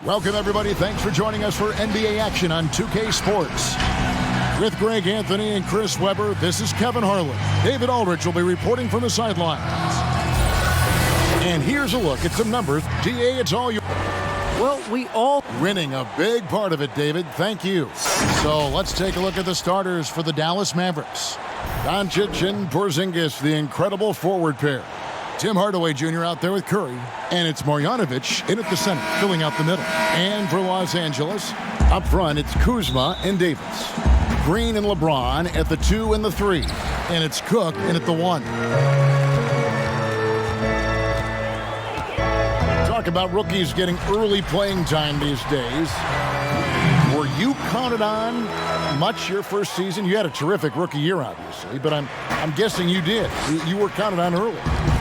Welcome, everybody. Thanks for joining us for NBA action on 2K Sports. With Greg Anthony and Chris Webber, this is Kevin Harlan. David Aldridge will be reporting from the sidelines. And here's a look at some numbers. DA, it's all you. Well, we all winning a big part of it, David. Thank you. So let's take a look at the starters for the Dallas Mavericks. Doncic and Porzingis, the incredible forward pair. Tim Hardaway Jr. out there with Curry. And it's Marjanovic in at the center, filling out the middle. And for Los Angeles, up front, it's Kuzma and Davis. Green and LeBron at the 2 and the 3. And it's Cook in at the 1. Talk about rookies getting early playing time these days. Were you counted on much your first season? You had a terrific rookie year, obviously, but I'm guessing you did. You were counted on early.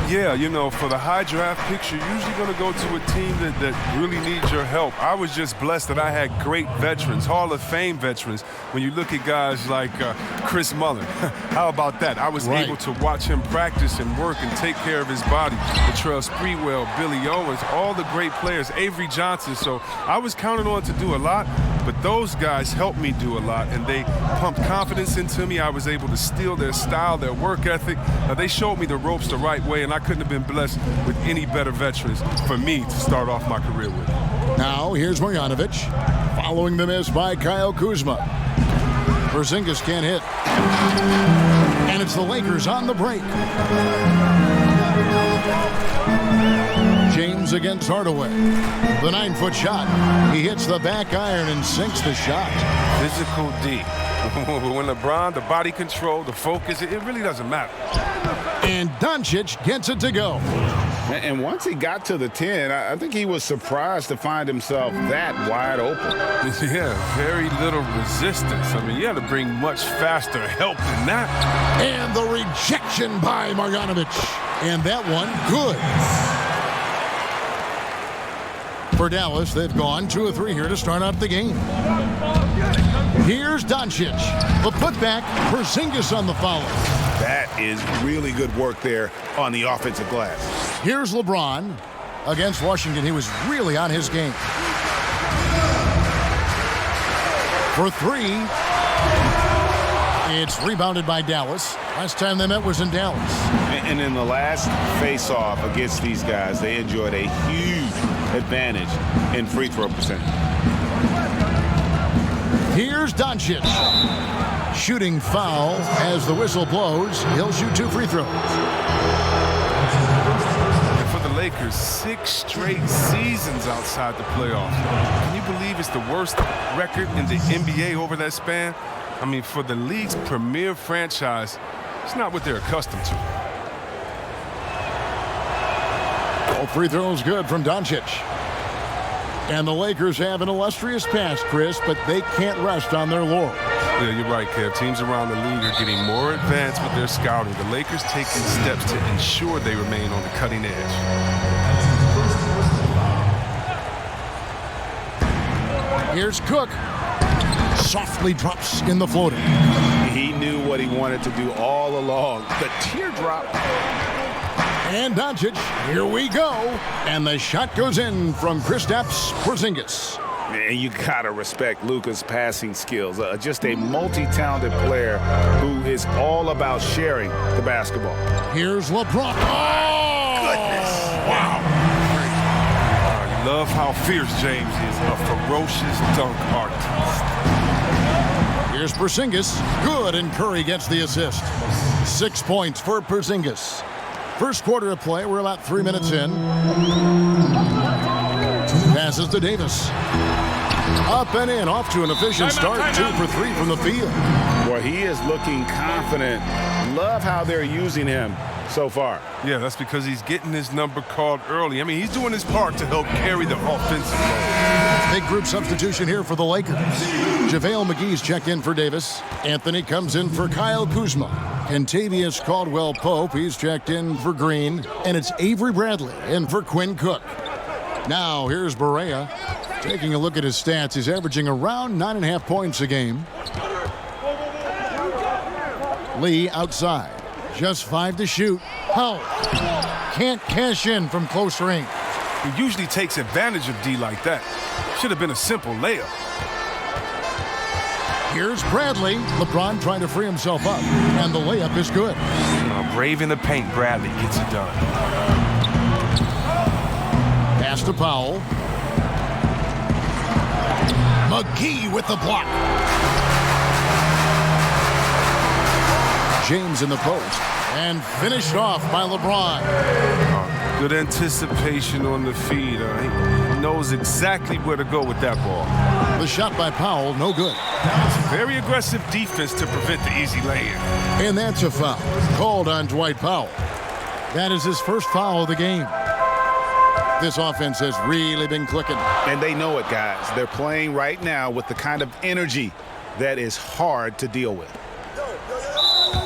Yeah, you know, for the high draft picks, you're usually going to go to a team that really needs your help. I was just blessed that I had great veterans, Hall of Fame veterans. When you look at guys like Chris Mullin, how about that? I was able to watch him practice and work and take care of his body. Latrell Sprewell, Billy Owens, all the great players, Avery Johnson. So I was counted on to do a lot, but those guys helped me do a lot, and they pumped confidence into me. I was able to steal their style, their work ethic. They showed me the ropes the right way, and I couldn't have been blessed with any better veterans for me to start off my career with. Now, here's Marjanovic, following the miss by Kyle Kuzma. Porzingis can't hit. And it's the Lakers on the break. James against Hardaway. The 9-foot shot. He hits the back iron and sinks the shot. Physical D. When LeBron, the body control, the focus, it really doesn't matter. And Doncic gets it to go. And once he got to the 10, I think he was surprised to find himself that wide open. Yeah, very little resistance. I mean, you had to bring much faster help than that. And the rejection by Marjanovic. And that one, good. For Dallas, they've gone 2 of 3 here to start out the game. Here's Doncic. The putback, Porzingis on the foul. That is really good work there on the offensive glass. Here's LeBron against Washington. He was really on his game. For 3. It's rebounded by Dallas. Last time they met was in Dallas. And in the last face-off against these guys, they enjoyed a huge advantage in free throw percentage. Here's Doncic. Shooting foul as the whistle blows. He'll shoot 2 free throws. And for the Lakers, 6 straight seasons outside the playoffs. Can you believe it's the worst record in the NBA over that span? I mean, for the league's premier franchise, it's not what they're accustomed to. All free throws good from Doncic. And the Lakers have an illustrious past, Chris, but they can't rest on their laurels. Yeah, you're right, Kev. Teams around the league are getting more advanced with their scouting. The Lakers taking steps to ensure they remain on the cutting edge. Here's Cook. Softly drops in the floater. He knew what he wanted to do all along. The teardrop. And Doncic, here we go. And the shot goes in from Kristaps Porzingis. And you gotta respect Luka's passing skills. Just a multi-talented player who is all about sharing the basketball. Here's LeBron. Oh! Goodness. Wow. You love how fierce James is, a ferocious dunk artist. Here's Porzingis. Good, and Curry gets the assist. 6 points for Porzingis. First quarter of play, we're about 3 minutes in. Passes to Davis. Up and in, off to an efficient start. 2 for 3 from the field. Well, he is looking confident. Love how they're using him so far. Yeah, that's because he's getting his number called early. I mean, he's doing his part to help carry the offensive load. Big group substitution here for the Lakers. JaVale McGee's checked in for Davis. Anthony comes in for Kyle Kuzma. Kentavious Caldwell-Pope, he's checked in for Green. And it's Avery Bradley in for Quinn Cook. Now, here's Barea. Taking a look at his stats, he's averaging around 9.5 points a game. Lee outside. Just 5 to shoot. Powell can't cash in from close range. He usually takes advantage of D like that. Should have been a simple layup. Here's Bradley. LeBron trying to free himself up, and the layup is good. Brave in the paint, Bradley gets it done. Pass to Powell. McGee with the block. James in the post, and finished off by LeBron. Good anticipation on the feed. He knows exactly where to go with that ball. The shot by Powell, no good. Very aggressive defense to prevent the easy lay-in. And that's a foul called on Dwight Powell. That is his first foul of the game. This offense has really been clicking. And they know it, guys. They're playing right now with the kind of energy that is hard to deal with.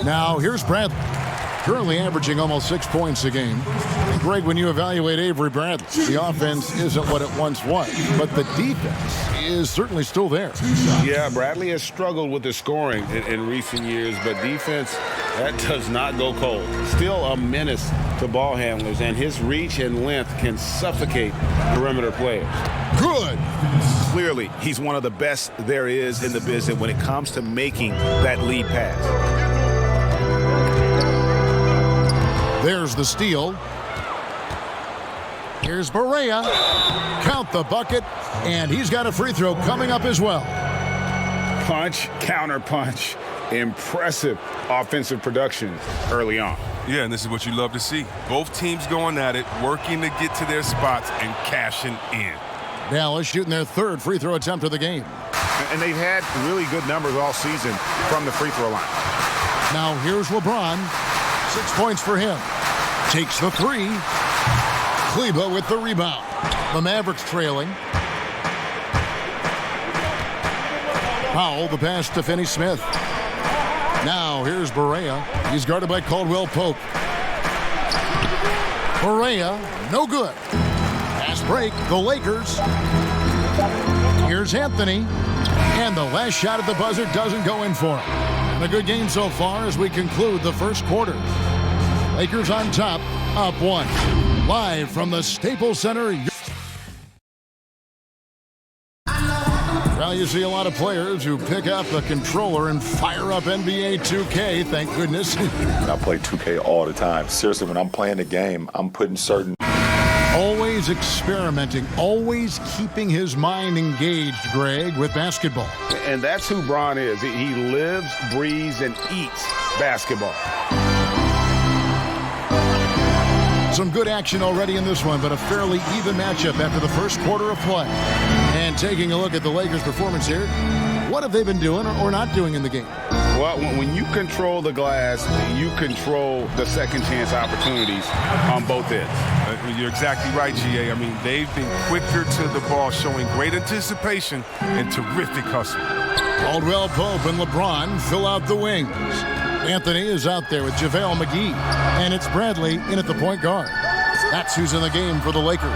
Now, here's Bradley. Currently averaging almost 6 points a game. Greg, when you evaluate Avery Bradley, the offense isn't what it once was, but the defense is certainly still there. Yeah, Bradley has struggled with the scoring in recent years, but defense, that does not go cold. Still a menace to ball handlers, and his reach and length can suffocate perimeter players. Good. Clearly, he's one of the best there is in the business when it comes to making that lead pass. There's the steal. Here's Barea. Count the bucket, and he's got a free throw coming up as well. Punch, counter punch. Impressive offensive production early on. Yeah, and this is what you love to see. Both teams going at it, working to get to their spots and cashing in. Dallas shooting their third free throw attempt of the game. And they've had really good numbers all season from the free throw line. Now here's LeBron. 6 points for him. Takes the three. Kleba with the rebound. The Mavericks trailing. Powell, the pass to Finney-Smith. Now here's Barea. He's guarded by Caldwell Pope. Barea, no good. Fast break, the Lakers. Here's Anthony. And the last shot at the buzzer doesn't go in for him. And a good game so far as we conclude the first quarter. Lakers on top, up 1. Live from the Staples Center. Well, you see a lot of players who pick up a controller and fire up NBA 2K, thank goodness. I play 2K all the time. Seriously, when I'm playing the game, I'm putting certain... Always experimenting, always keeping his mind engaged, Greg, with basketball. And that's who Bron is. He lives, breathes, and eats basketball. Some good action already in this one, but a fairly even matchup after the first quarter of play. And taking a look at the Lakers' performance here, what have they been doing or not doing in the game? Well, when you control the glass, you control the second chance opportunities on both ends. You're exactly right, GA. I mean, they've been quicker to the ball, showing great anticipation and terrific hustle. Caldwell Pope and LeBron fill out the wings. Anthony is out there with JaVale McGee, and it's Bradley in at the point guard. That's who's in the game for the Lakers.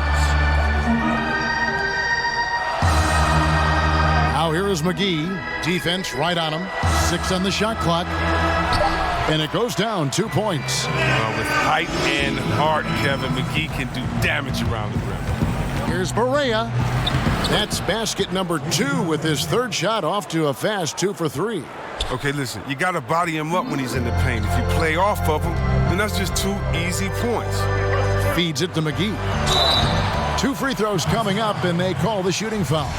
Now here is McGee. Defense right on him. 6 on the shot clock. And it goes down 2 points. With height and heart, Kevin, McGee can do damage around the rim. Here's Barea. That's basket number 2 with his third shot off to a fast 2 for 3. Okay, listen, you got to body him up when he's in the paint. If you play off of him, then that's just 2 easy points. Feeds it to McGee. 2 free throws coming up, and they call the shooting foul.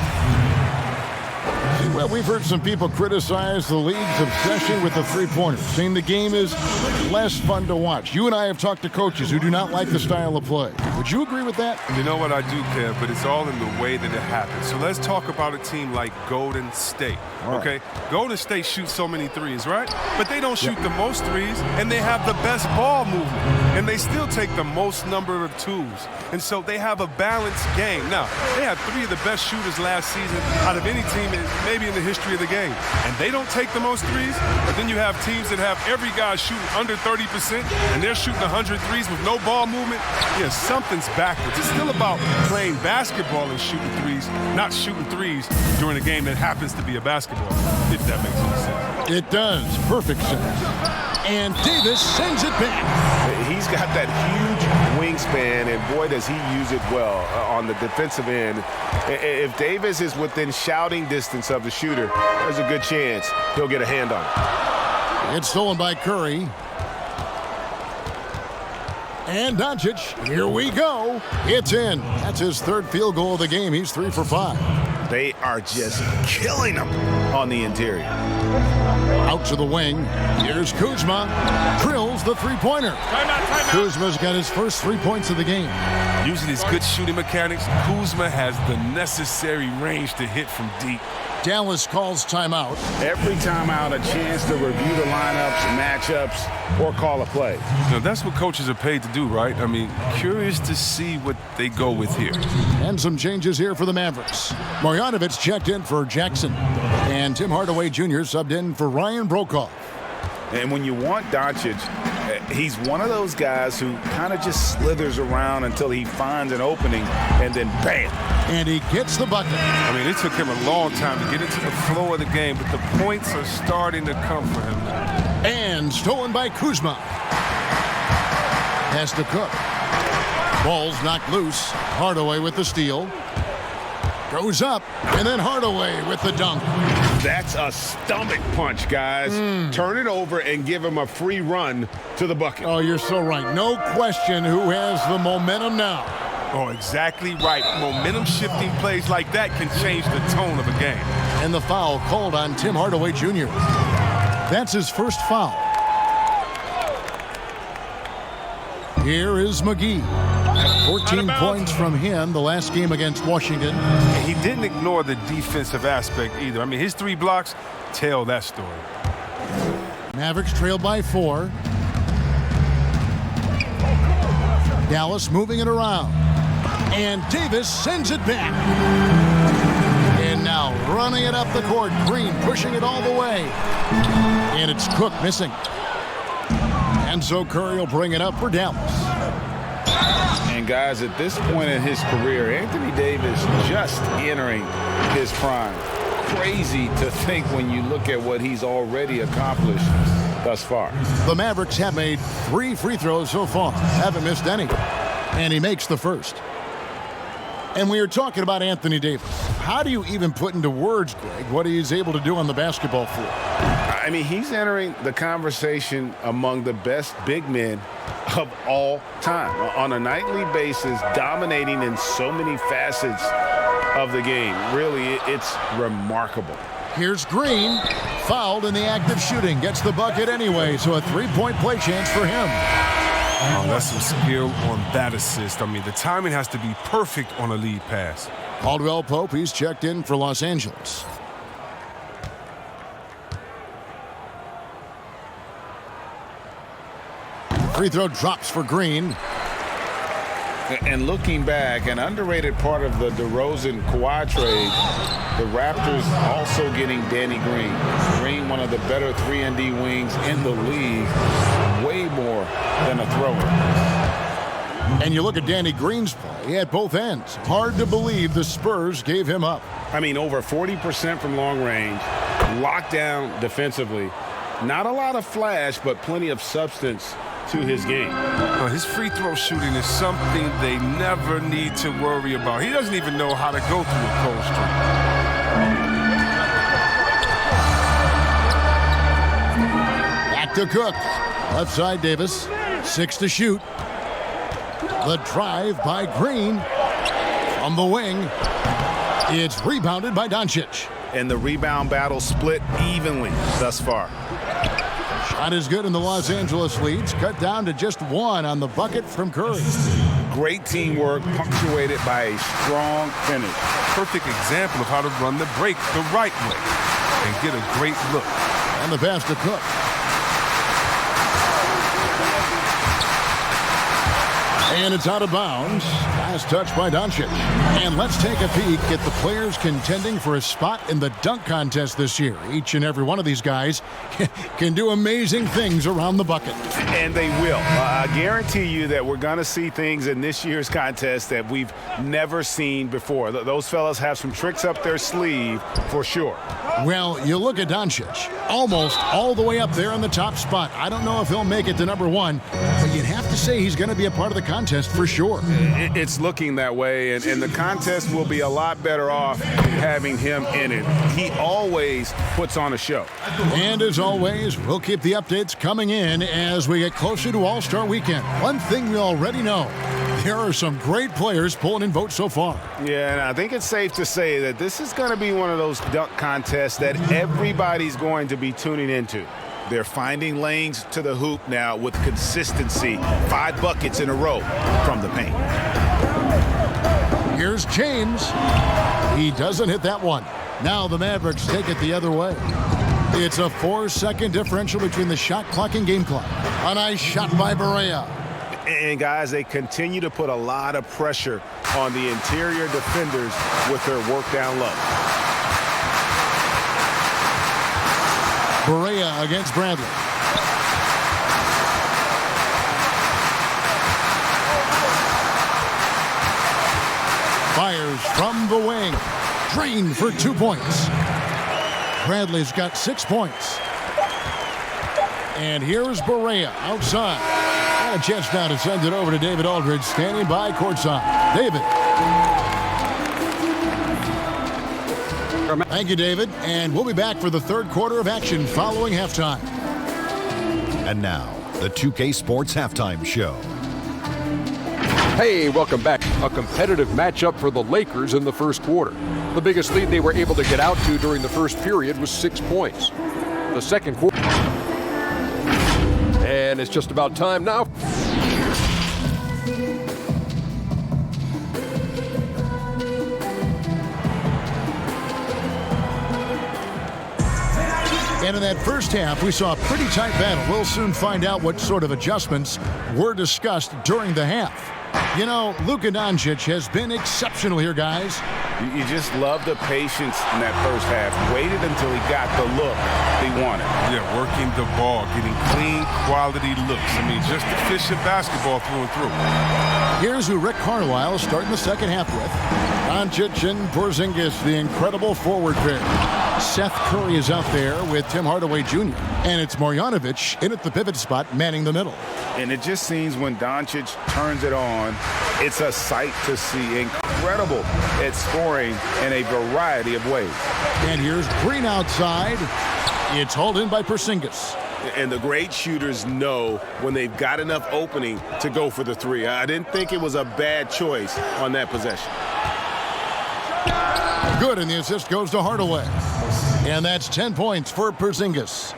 Well, we've heard some people criticize the league's obsession with the three-pointers, saying the game is less fun to watch. You and I have talked to coaches who do not like the style of play. Would you agree with that? You know what, I do, Kev, but it's all in the way that it happens. So let's talk about a team like Golden State, okay? Golden State shoots so many threes, right? But they don't shoot the most threes, and they have the best ball movement, and they still take the most number of twos. And so they have a balanced game. Now, they had 3 of the best shooters last season out of any team maybe in the history of the game. And they don't take the most threes, but then you have teams that have every guy shooting under 30%, and they're shooting 100 threes with no ball movement. Yeah, something something's backwards. It's still about playing basketball and shooting threes, not shooting threes during a game that happens to be a basketball, if that makes any sense. It does. Perfect sense. And Davis sends it back. He's got that huge wingspan, and boy, does he use it well on the defensive end. If Davis is within shouting distance of the shooter, there's a good chance he'll get a hand on it. It's stolen by Curry. And Doncic, here we go. It's in. That's his third field goal of the game. He's 3 for 5. They are just killing him on the interior. Out to the wing. Here's Kuzma. Drills the three-pointer. Timeout. Kuzma's got his first 3 points of the game. Using his good shooting mechanics, Kuzma has the necessary range to hit from deep. Dallas calls timeout. Every timeout, a chance to review the lineups, matchups, or call a play. Now, that's what coaches are paid to do, right? I mean, curious to see what they go with here. And some changes here for the Mavericks. Marjanovic checked in for Jackson. And Tim Hardaway Jr. subbed in for Ryan Brokoff. And when you want Doncic, he's one of those guys who kind of just slithers around until he finds an opening, and then bam. And he gets the bucket. I mean, it took him a long time to get into the flow of the game, but the points are starting to come for him now. And stolen by Kuzma. Pass to Cook. Ball's knocked loose. Hardaway with the steal. Goes up, and then Hardaway with the dunk. That's a stomach punch, guys. Turn it over and give him a free run to the bucket. Oh, you're so right. No question who has the momentum now. Oh, exactly right. Momentum-shifting plays like that can change the tone of a game. And the foul called on Tim Hardaway Jr. That's his first foul. Here is McGee. 14 points from him the last game against Washington. He didn't ignore the defensive aspect either. I mean, his 3 blocks tell that story. Mavericks trail by 4. Dallas moving it around. And Davis sends it back. And now running it up the court. Green pushing it all the way. And it's Cook missing. And so Curry will bring it up for Dallas. And guys, at this point in his career, Anthony Davis just entering his prime. Crazy to think when you look at what he's already accomplished thus far. The Mavericks have made 3 free throws so far. Haven't missed any. And he makes the first. And we were talking about Anthony Davis. How do you even put into words, Greg, what he's able to do on the basketball floor? I mean, he's entering the conversation among the best big men of all time. On a nightly basis, dominating in so many facets of the game. Really, it's remarkable. Here's Green, fouled in the act of shooting. Gets the bucket anyway, so a 3-point play chance for him. Oh, that's some skill on that assist. I mean, the timing has to be perfect on a lead pass. Caldwell Pope, he's checked in for Los Angeles. Free throw drops for Green. And looking back, an underrated part of the DeRozan-Kawhi trade, the Raptors also getting Danny Green. Green, one of the better 3-and-D wings in the league, way more than a thrower. And you look at Danny Green's play at both ends. Hard to believe the Spurs gave him up. I mean, over 40% from long range, locked down defensively. Not a lot of flash, but plenty of substance to his game. His free throw shooting is something they never need to worry about. He doesn't even know how to go through a cold streak. Back to Cook. Left side Davis. 6 to shoot. The drive by Green. From the wing. It's rebounded by Doncic. And the rebound battle split evenly thus far. Shot is good, and the Los Angeles leads cut down to just 1 on the bucket from Curry. Great teamwork punctuated by a strong finish. Perfect example of how to run the break the right way and get a great look. And the pass to Cook. And it's out of bounds. Last touch by Doncic. And let's take a peek at the players contending for a spot in the dunk contest this year. Each and every one of these guys can do amazing things around the bucket. And they will. I guarantee you that we're going to see things in this year's contest that we've never seen before. Those fellas have some tricks up their sleeve for sure. Well, you look at Doncic, almost all the way up there in the top spot. I don't know if he'll make it to number one, but you'd have to say he's going to be a part of the contest for sure. It's looking that way, and the contest will be a lot better off having him in it. He always puts on a show. And as always, we'll keep the updates coming in as we get closer to All-Star Weekend. One thing we already know, there are some great players pulling in votes so far. Yeah, and I think it's safe to say that this is going to be one of those dunk contests that everybody's going to be tuning into. They're finding lanes to the hoop now with consistency. 5 buckets in a row from the paint. Here's James. He doesn't hit that one. Now the Mavericks take it the other way. It's a 4-second differential between the shot clock and game clock. A nice shot by Barea. And guys, they continue to put a lot of pressure on the interior defenders with their work down low. Barea against Bradley. Fires from the wing. Drained for 2 points. Bradley's got 6 points. And here's Barea outside. And a chance now to send it over to David Aldridge, standing by courtside. David. Thank you, David. And we'll be back for the third quarter of action following halftime. And now, the 2K Sports Halftime Show. Hey, welcome back. A competitive matchup for the Lakers in the first quarter. The biggest lead they were able to get out to during the first period was 6 points. The second quarter. And it's just about time now. And in that first half, we saw a pretty tight battle. We'll soon find out what sort of adjustments were discussed during the half. You know, Luka Doncic has been exceptional here, guys. You just love the patience in that first half. Waited until he got the look he wanted. Yeah, working the ball, getting clean, quality looks. I mean, just efficient basketball through and through. Here's who Rick Carlisle starting the second half with. Doncic and Porzingis, the incredible forward pair. Seth Curry is out there with Tim Hardaway Jr. And it's Marjanovic in at the pivot spot, manning the middle. And it just seems when Doncic turns it on, it's a sight to see. Incredible at scoring in a variety of ways. And here's Green outside. It's hauled in by Porzingis. And the great shooters know when they've got enough opening to go for the three. I didn't think it was a bad choice on that possession. Good, and the assist goes to Hardaway. And that's 10 points for Porzingis.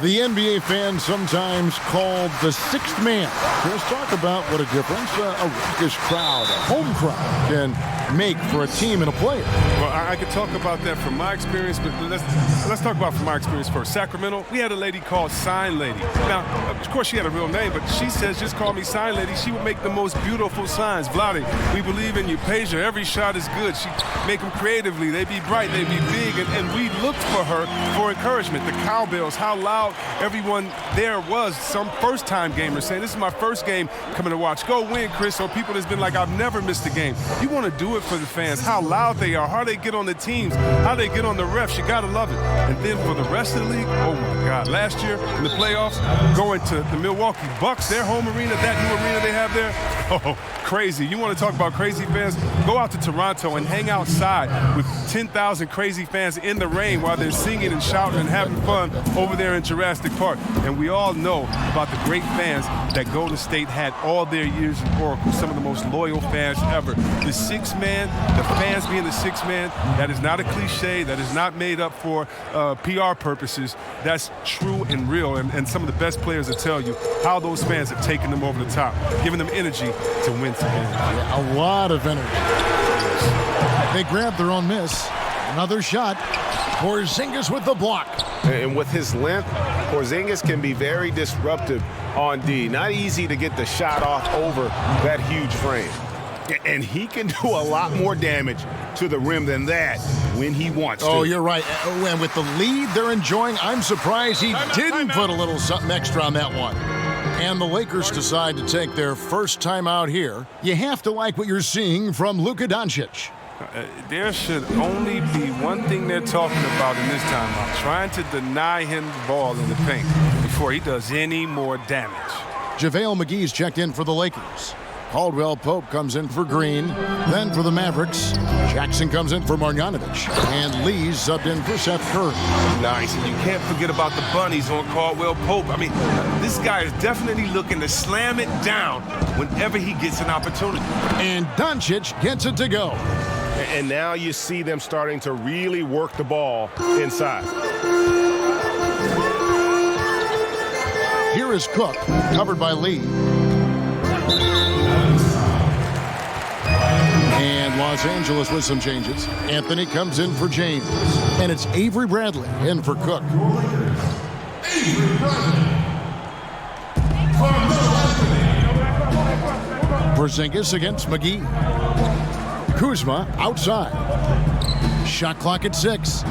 The NBA fans sometimes called the sixth man. Let's talk about what a difference a raucous crowd, a home crowd, can make for a team and a player. Well, I could talk about that from my experience, but let's talk about from my experience first. Sacramento, we had a lady called Sign Lady. Now, of course, she had a real name, but she says, just call me Sign Lady. She would make the most beautiful signs. Vlade, we believe in you. Peja, every shot is good. She make them creatively. They be bright, they be big, and we looked for her for encouragement. The cowbells, how loud everyone there was. Some first-time gamers saying, this is my first game coming to watch. Go win, Chris. Or people that's been like, I've never missed a game. You want to do it for the fans, how loud they are, how they get on the teams, how they get on the refs. You got to love it. And then for the rest of the league, oh, my God. Last year in the playoffs, going to the Milwaukee Bucks, their home arena, that new arena they have there, oh, crazy. You want to talk about crazy fans? Go out to Toronto and hang outside with 10,000 crazy fans in the rain while they're singing and shouting and having fun over there in Jurassic Park. And we all know about the great fans that Golden State had all their years in Oracle, some of the most loyal fans ever. The sixth man, the fans being the sixth man, that is not a cliche, that is not made up for PR purposes. That's true and real, and some of the best players will tell you how those fans have taken them over the top, giving them energy to win some games. Yeah, a lot of energy. They grabbed their own miss. Another shot. Porzingis with the block. And with his length, Porzingis can be very disruptive on D. Not easy to get the shot off over that huge frame. And he can do a lot more damage to the rim than that when he wants to. Oh, you're right. And with the lead they're enjoying, I'm surprised he didn't put a little something extra on that one. And the Lakers decide to take their first time out here. You have to like what you're seeing from Luka Doncic. There should only be one thing they're talking about in this timeout, trying to deny him the ball in the paint before he does any more damage. JaVale McGee's checked in for the Lakers. Caldwell Pope comes in for Green. Then for the Mavericks, Jackson comes in for Marjanovic. And Lee's subbed in for Seth Curry. Nice, and you can't forget about the bunnies on Caldwell Pope. I mean, this guy is definitely looking to slam it down whenever he gets an opportunity. And Doncic gets it to go. And now you see them starting to really work the ball inside. Here is Cook, covered by Lee. And Los Angeles with some changes. Anthony comes in for James. And it's Avery Bradley in for Cook. Porzingis against McGee. Kuzma outside. Shot clock at 6.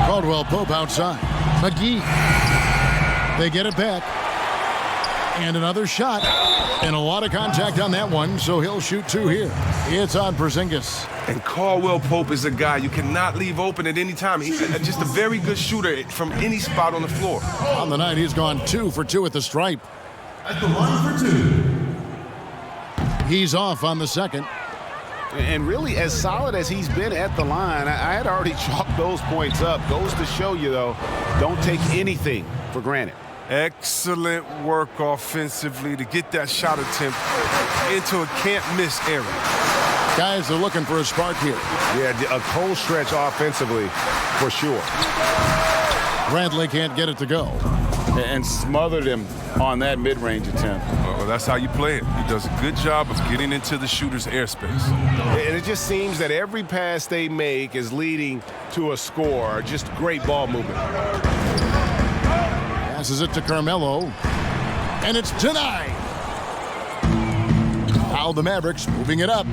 Caldwell Pope outside. McGee. They get it back. And another shot. And a lot of contact on that one, so he'll shoot 2 here. It's on Porzingis. And Caldwell Pope is a guy you cannot leave open at any time. He's just a very good shooter from any spot on the floor. On the night, he's gone 2 for 2 at the stripe. At the line for 2. He's off on the second. And really, as solid as he's been at the line, I had already chalked those points up. Goes to show you, though, don't take anything for granted. Excellent work offensively to get that shot attempt into a can't-miss area. Guys are looking for a spark here. Yeah, a cold stretch offensively for sure. Bradley can't get it to go. And smothered him on that mid-range attempt. Well, that's how you play it. He does a good job of getting into the shooter's airspace. And it just seems that every pass they make is leading to a score. Just great ball movement. Passes it to Carmelo. And it's denied. Now the Mavericks moving it up.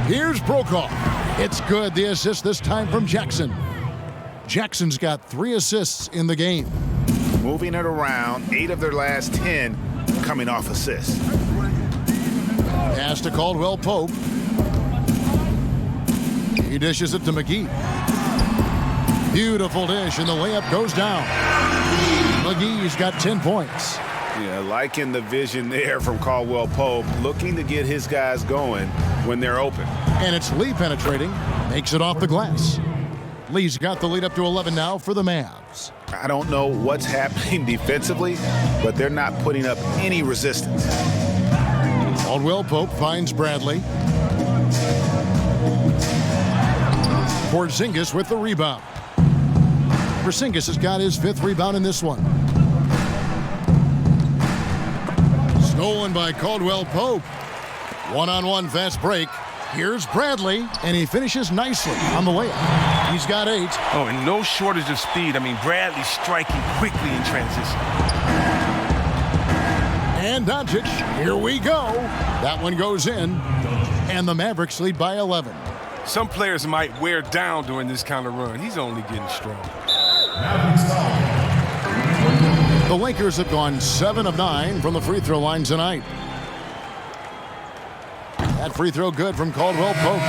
Here's Brokaw. It's good. The assist this time from Jackson. Jackson's got 3 assists in the game. Moving it around, 8 of their last 10 coming off assists. Pass to Caldwell Pope. He dishes it to McGee. Beautiful dish, and the layup goes down. McGee's got 10 points. Yeah, liking the vision there from Caldwell Pope, looking to get his guys going when they're open. And it's Lee penetrating, makes it off the glass. Lee's got the lead up to 11 now for the Mavs. I don't know what's happening defensively, but they're not putting up any resistance. Caldwell Pope finds Bradley. Porzingis with the rebound. Porzingis has got his 5th rebound in this one. Stolen by Caldwell Pope. One-on-one fast break. Here's Bradley, and he finishes nicely on the layup. He's got 8. Oh, and no shortage of speed. I mean, Bradley striking quickly in transition. And Doncic, here we go. That one goes in, and the Mavericks lead by 11. Some players might wear down during this kind of run. He's only getting stronger. The Lakers have gone 7 of 9 from the free throw line tonight. That free throw good from Caldwell Pope.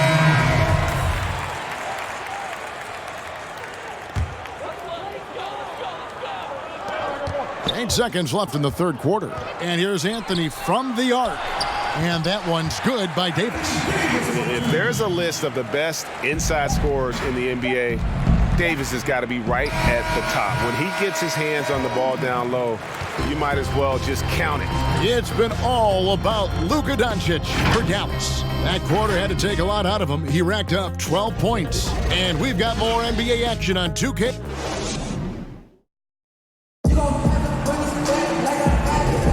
8 seconds left in the 3rd quarter. And here's Anthony from the arc. And that one's good by Davis. If there's a list of the best inside scorers in the NBA, Davis has got to be right at the top. When he gets his hands on the ball down low, you might as well just count it. It's been all about Luka Doncic for Dallas. That quarter had to take a lot out of him. He racked up 12 points. And we've got more NBA action on 2K.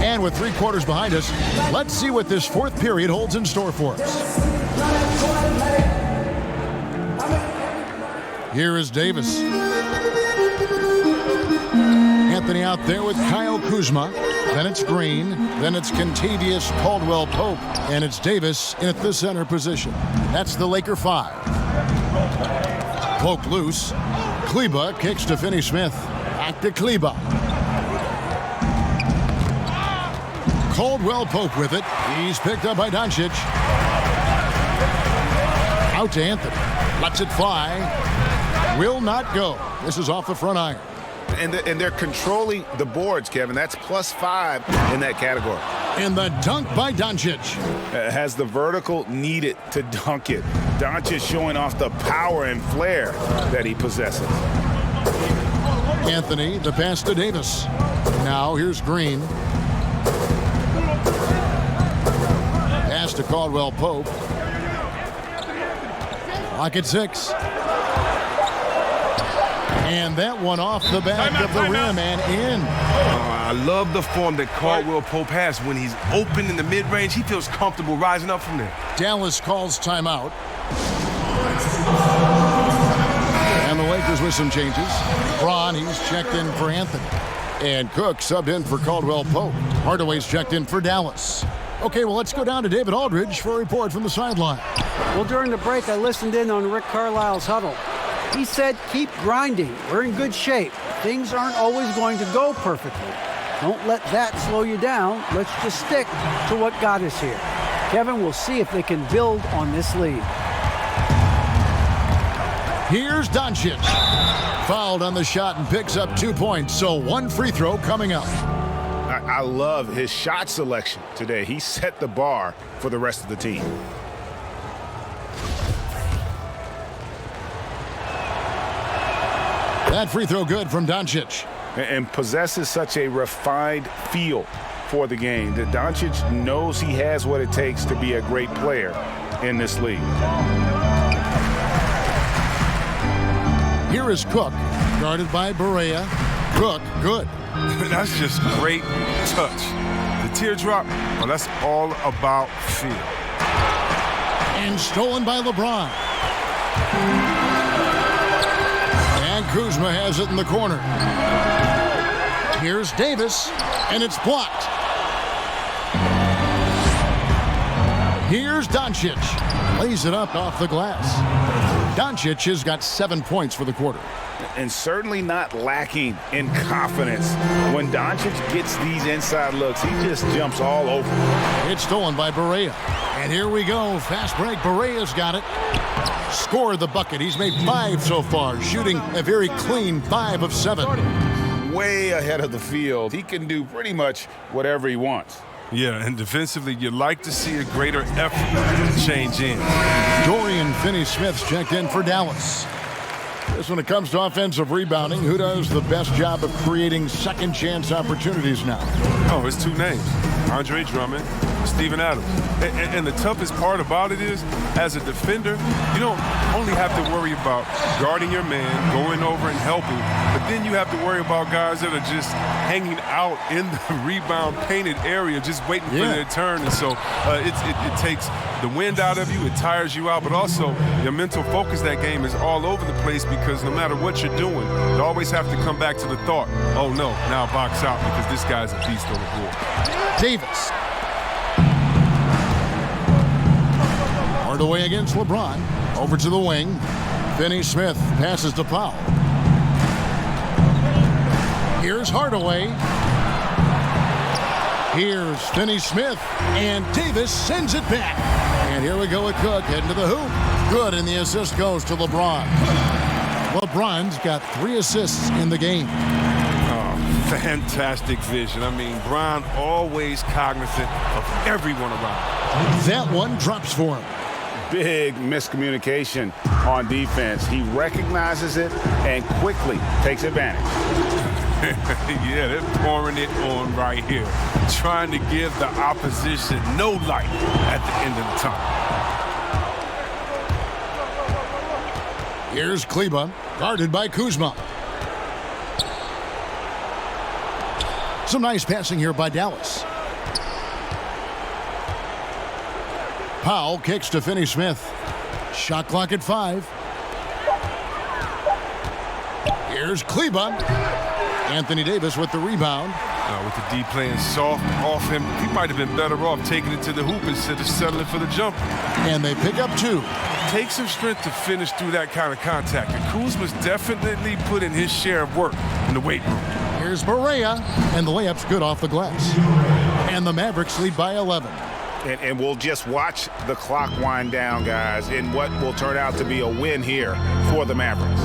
And with 3 quarters behind us, let's see what this 4th period holds in store for us. Here is Davis. Anthony out there with Kyle Kuzma. Then it's Green. Then it's Kentavious Caldwell-Pope. And it's Davis in at the center position. That's the Laker 5. Pope loose. Kleba kicks to Finney-Smith. Back to Kleba. Caldwell-Pope with it. He's picked up by Doncic. Out to Anthony. Lets it fly. Will not go. This is off the front iron. And they're controlling the boards, Kevin. That's +5 in that category. And the dunk by Doncic. Has the vertical needed to dunk it. Doncic showing off the power and flair that he possesses. Anthony, the pass to Davis. Now here's Green. Pass to Caldwell-Pope. Clock at 6. And that one off the back of the rim and in. I love the form that Caldwell-Pope has. When he's open in the mid-range, he feels comfortable rising up from there. Dallas calls timeout. And the Lakers with some changes. Braun, he's checked in for Anthony. And Cook subbed in for Caldwell-Pope. Hardaway's checked in for Dallas. Okay, well, let's go down to David Aldridge for a report from the sideline. Well, during the break, I listened in on Rick Carlisle's huddle. He said, keep grinding. We're in good shape. Things aren't always going to go perfectly. Don't let that slow you down. Let's just stick to what got us here. Kevin, we'll see if they can build on this lead. Here's Doncic. Fouled on the shot and picks up 2 points. So one free throw coming up. I love his shot selection today. He set the bar for the rest of the team. That free throw good from Doncic. And possesses such a refined feel for the game that Doncic knows he has what it takes to be a great player in this league. Here is Cook, guarded by Barea. Cook, good. That's just great touch. The teardrop, well, that's all about feel. And stolen by LeBron. And Kuzma has it in the corner. Here's Davis, and it's blocked. Here's Doncic. Lays it up off the glass. Doncic has got 7 points for the quarter. And certainly not lacking in confidence. When Doncic gets these inside looks, he just jumps all over. It's stolen by Barea. And here we go. Fast break. Barea's got it. Scored the bucket. He's made 5 so far, shooting a very clean 5 of 7. Way ahead of the field. He can do pretty much whatever he wants. Yeah, and defensively, you'd like to see a greater effort to change in. Dorian Finney-Smith's checked in for Dallas. Just when it comes to offensive rebounding, who does the best job of creating second chance opportunities now? Oh, it's 2 names. Andre Drummond, Steven Adams. And the toughest part about it is, as a defender, you don't only have to worry about guarding your man, going over and helping, but then you have to worry about guys that are just hanging out in the rebound painted area, just waiting for their turn. And so it takes the wind out of you, it tires you out, but also your mental focus that game is all over the place because no matter what you're doing, you always have to come back to the thought, oh no, now box out because this guy's a beast on the board. Davis. Hardaway against LeBron. Over to the wing. Finney-Smith passes to Powell. Here's Hardaway. Here's Finney-Smith. And Davis sends it back. And here we go with Cook heading to the hoop. Good, and the assist goes to LeBron. LeBron's got 3 assists in the game. Fantastic vision. I mean, Bron always cognizant of everyone around. That one drops for him. Big miscommunication on defense. He recognizes it and quickly takes advantage. Yeah, they're pouring it on right here. Trying to give the opposition no light at the end of the tunnel. Here's Kleba, guarded by Kuzma. Some nice passing here by Dallas. Powell kicks to Finney-Smith. Shot clock at 5. Here's Kleba. Anthony Davis with the rebound. With the D playing soft off him, he might have been better off taking it to the hoop instead of settling for the jumper. And they pick up 2. Takes some strength to finish through that kind of contact. And Kuzma's definitely put in his share of work in the weight room. Here's Barea, and the layup's good off the glass. And the Mavericks lead by 11. And we'll just watch the clock wind down, guys, in what will turn out to be a win here for the Mavericks.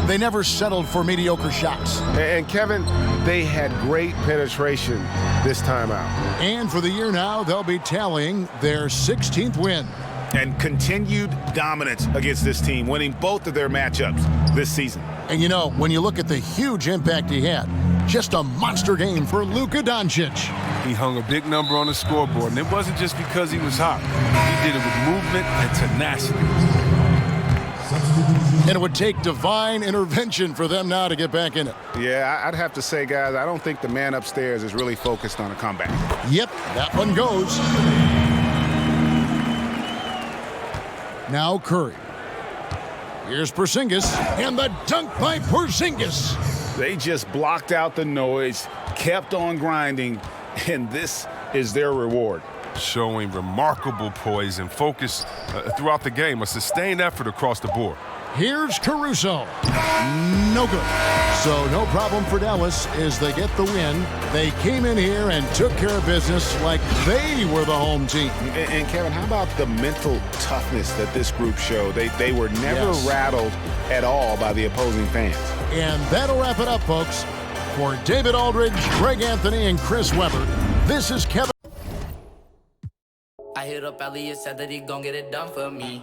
They never settled for mediocre shots. And Kevin, they had great penetration this time out. And for the year now, they'll be tallying their 16th win. And continued dominance against this team, winning both of their matchups this season. And you know, when you look at the huge impact he had, just a monster game for Luka Doncic. He hung a big number on the scoreboard, and it wasn't just because he was hot. He did it with movement and tenacity. And it would take divine intervention for them now to get back in it. Yeah, I'd have to say, guys, I don't think the man upstairs is really focused on a comeback. Yep, that one goes. Now Curry. Here's Porzingis, and the dunk by Porzingis. They just blocked out the noise, kept on grinding, and this is their reward. Showing remarkable poise and focus throughout the game, a sustained effort across the board. Here's Caruso. No good. So no problem for Dallas as they get the win. They came in here and took care of business like they were the home team. And Kevin, how about the mental toughness that this group showed? They were never rattled at all by the opposing fans. And that'll wrap it up, folks. For David Aldridge, Greg Anthony, and Chris Webber, this is Kevin. I hit up Elliot, said that he gon' get it done for me.